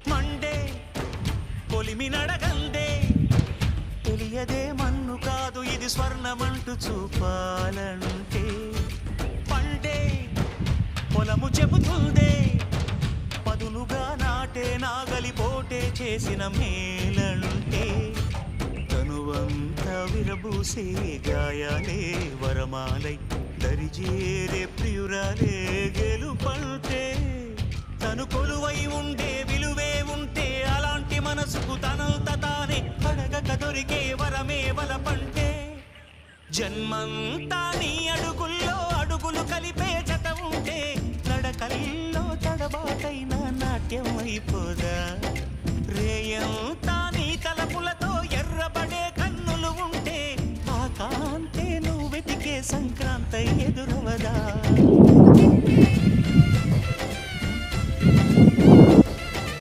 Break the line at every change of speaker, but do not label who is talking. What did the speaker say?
Monday కొలిమి నడగందే తెలియదే మన్ను కాదు ఇది స్వర్ణమంటూ చూపాలంటే పండే పొలము చెబుతుందే పదునుగా నాటే నాగలిపోటే చేసిన మేలంటే తనువంతా విరబూసే గాయాలే వరమాలై దరిజేరే ప్రియురాలే గెలుపంటే తను కొలువై ఉండే విలువే ఉంటే అలాంటి మనసుకు తనంత తానే అడగక దొరికే వరమే వలపంటే జన్మంతా నీ అడుగుల్లో అడుగులు కలిపే జత ఉంటే నడకల్లో తడబాటైన నాట్యం అయిపోదా రేయంతా నీ తలపులతో ఎర్రబడే కన్నులు ఉంటే ఆ కాంతే నువ్వు వెతికే సంక్రాంతి ఎదురవదా